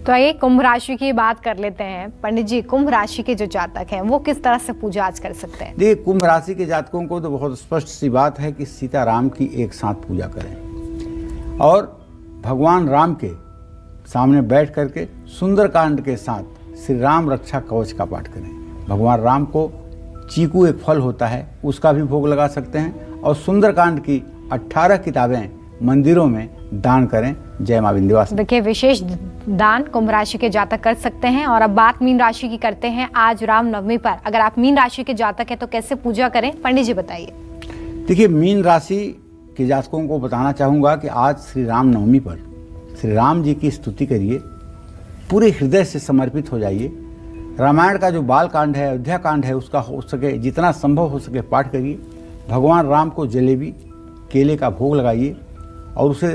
तो आइए कुंभ राशि की बात कर लेते हैं। पंडित जी, कुंभ राशि के जो जातक हैं वो किस तरह से पूजा आज कर सकते हैं? देखिए, कुंभ राशि के जातकों को तो बहुत स्पष्ट सी बात है कि सीताराम की एक साथ पूजा करें और भगवान राम के सामने बैठ करके सुंदरकांड के साथ श्री राम रक्षा कवच का पाठ करें। भगवान राम को चीकू एक फल होता है, उसका भी भोग लगा सकते हैं और सुंदरकांड की 18 किताबें मंदिरों में दान करें। जय मां विंध्यवासिनी। देखिए, विशेष दान कुंभ राशि के जातक कर सकते हैं। और अब बात मीन राशि की करते हैं। आज राम नवमी पर अगर आप मीन राशि के जातक हैं तो कैसे पूजा करें, पंडित जी बताइए। देखिए, मीन राशि के जातकों को बताना चाहूँगा कि आज श्री राम नवमी पर श्री राम जी की स्तुति करिए, पूरे हृदय से समर्पित हो जाइए। रामायण का जो बाल कांड है, अयोध्या कांड है, उसका हो सके जितना संभव हो सके पाठ करिए। भगवान राम को जलेबी केले का भोग लगाइए और उसे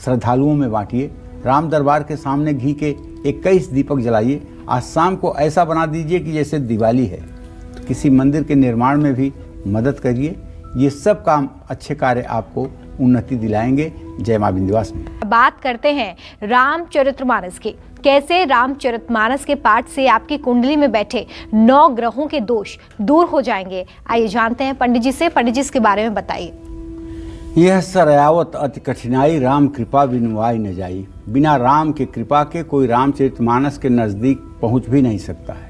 श्रद्धालुओं में बांटिए। राम दरबार के सामने घी के 21 दीपक जलाइए। आज शाम को ऐसा बना दीजिए कि जैसे दिवाली है। तो किसी मंदिर के निर्माण में भी मदद करिए। ये सब काम अच्छे कार्य आपको उन्नति दिलाएंगे। जय मां विंध्यवासिनी। बात करते हैं रामचरितमानस की। कैसे रामचरितमानस के पाठ से आपकी कुंडली में बैठे 9 ग्रहों के दोष दूर हो जाएंगे, आइए जानते हैं पंडित जी से। पंडित जी इसके बारे में बताइए। यह सरयावत अति कठिनाई, राम कृपा बिनुआई न जाई। बिना राम के कृपा के कोई रामचरितमानस के नजदीक पहुंच भी नहीं सकता है।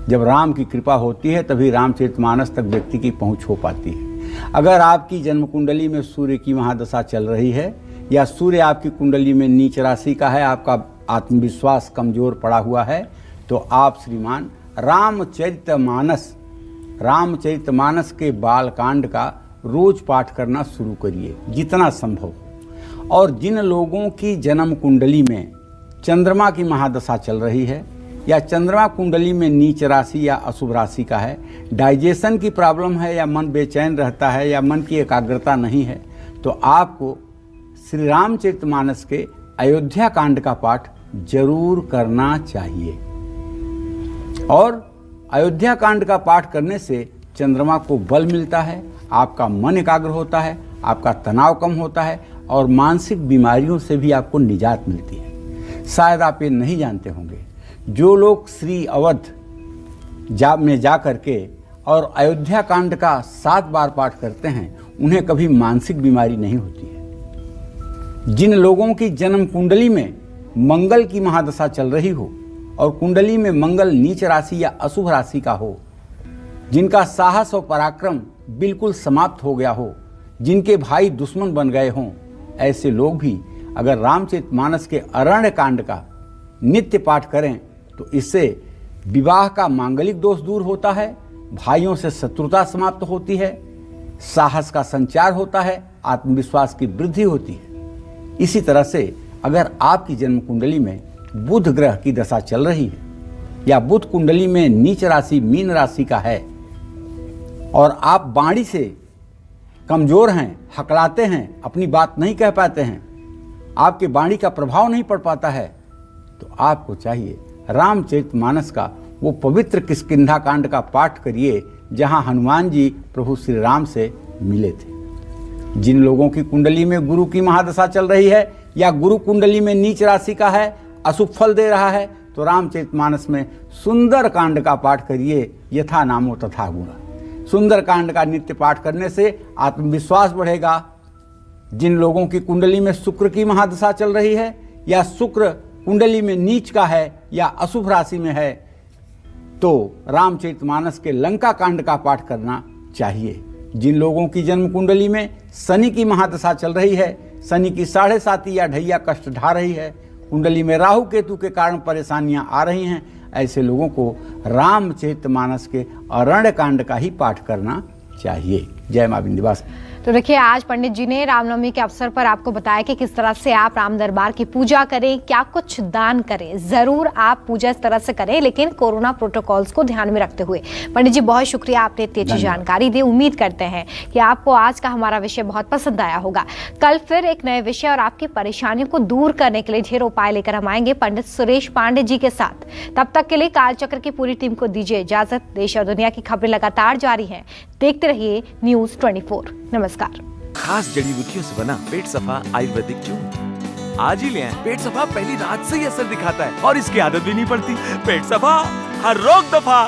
जब राम की कृपा होती है तभी रामचरितमानस तक व्यक्ति की पहुंच हो पाती है। अगर आपकी जन्म कुंडली में सूर्य की महादशा चल रही है या सूर्य आपकी कुंडली में नीच राशि का है, आपका आत्मविश्वास कमजोर पड़ा हुआ है, तो आप श्रीमान रामचरितमानस के बालकांड का रोज पाठ करना शुरू करिए जितना संभव। और जिन लोगों की जन्म कुंडली में चंद्रमा की महादशा चल रही है या चंद्रमा कुंडली में नीच राशि या अशुभ राशि का है, डाइजेशन की प्रॉब्लम है या मन बेचैन रहता है या मन की एकाग्रता नहीं है, तो आपको श्री रामचरितमानस के अयोध्या कांड का पाठ जरूर करना चाहिए। और अयोध्या कांड का पाठ करने से चंद्रमा को बल मिलता है, आपका मन एकाग्र होता है, आपका तनाव कम होता है और मानसिक बीमारियों से भी आपको निजात मिलती है। शायद आप ये नहीं जानते होंगे, जो लोग श्री अवध में जा करके और अयोध्या कांड का 7 बार पाठ करते हैं, उन्हें कभी मानसिक बीमारी नहीं होती है। जिन लोगों की जन्म कुंडली में मंगल की महादशा चल रही हो और कुंडली में मंगल नीच राशि या अशुभ राशि का हो, जिनका साहस और पराक्रम बिल्कुल समाप्त हो गया हो, जिनके भाई दुश्मन बन गए हों, ऐसे लोग भी अगर रामचरितमानस के अरण्य कांड का नित्य पाठ करें तो इससे विवाह का मांगलिक दोष दूर होता है, भाइयों से शत्रुता समाप्त होती है, साहस का संचार होता है, आत्मविश्वास की वृद्धि होती है। इसी तरह से अगर आपकी जन्म कुंडली में बुध ग्रह की दशा चल रही है या बुध कुंडली में नीच राशि मीन राशि का है और आप वाणी से कमजोर हैं, हकलाते हैं, अपनी बात नहीं कह पाते हैं, आपके वाणी का प्रभाव नहीं पड़ पाता है, तो आपको चाहिए रामचरितमानस का वो पवित्र किष्किंधा कांड का पाठ करिए जहां हनुमान जी प्रभु श्री राम से मिले थे। जिन लोगों की कुंडली में गुरु की महादशा चल रही है या गुरु कुंडली में नीच राशि का है, अशुभ फल दे रहा है, तो रामचरितमानस में सुंदर कांड का पाठ करिए, यथा नामो तथा गुणः। सुंदर कांड का नित्य पाठ करने से आत्मविश्वास बढ़ेगा। जिन लोगों की कुंडली में शुक्र की महादशा चल रही है या शुक्र कुंडली में नीच का है या अशुभ राशि में है तो रामचरितमानस के लंका कांड का पाठ करना चाहिए। जिन लोगों की जन्म कुंडली में शनि की महादशा चल रही है, शनि की 7.5 या ढैया कष्ट ढा रही है, कुंडली में राहु केतु के कारण परेशानियां आ रही हैं, ऐसे लोगों को रामचरितमानस के अरण्य कांड का ही पाठ करना चाहिए। जय मां विंध्यवासिनी। तो देखिए, आज पंडित जी ने रामनवमी के अवसर पर आपको बताया कि किस तरह से आप राम दरबार की पूजा करें, क्या कुछ दान करें। जरूर आप पूजा इस तरह से करें, लेकिन कोरोना प्रोटोकॉल्स को ध्यान में रखते हुए। पंडित जी, बहुत शुक्रिया, आपने इतनी अच्छी जानकारी दी। उम्मीद करते हैं कि आपको आज का हमारा विषय बहुत पसंद आया होगा। कल फिर एक नए विषय और आपकी परेशानियों को दूर करने के लिए ढेर उपाय लेकर हम आएंगे पंडित सुरेश पांडे जी के साथ। तब तक के लिए कालचक्र की पूरी टीम को दीजिए इजाजत। देश और दुनिया की खबरें लगातार जारी हैं, देखते रहिए News 24। नमस्कार। खास जड़ी बूटियों से बना पेट सफा आयुर्वेदिक चूर्ण आज ही ले आएं। पेट सफा पहली रात से ही असर दिखाता है और इसकी आदत भी नहीं पड़ती। पेट सफा, हर रोग दफा।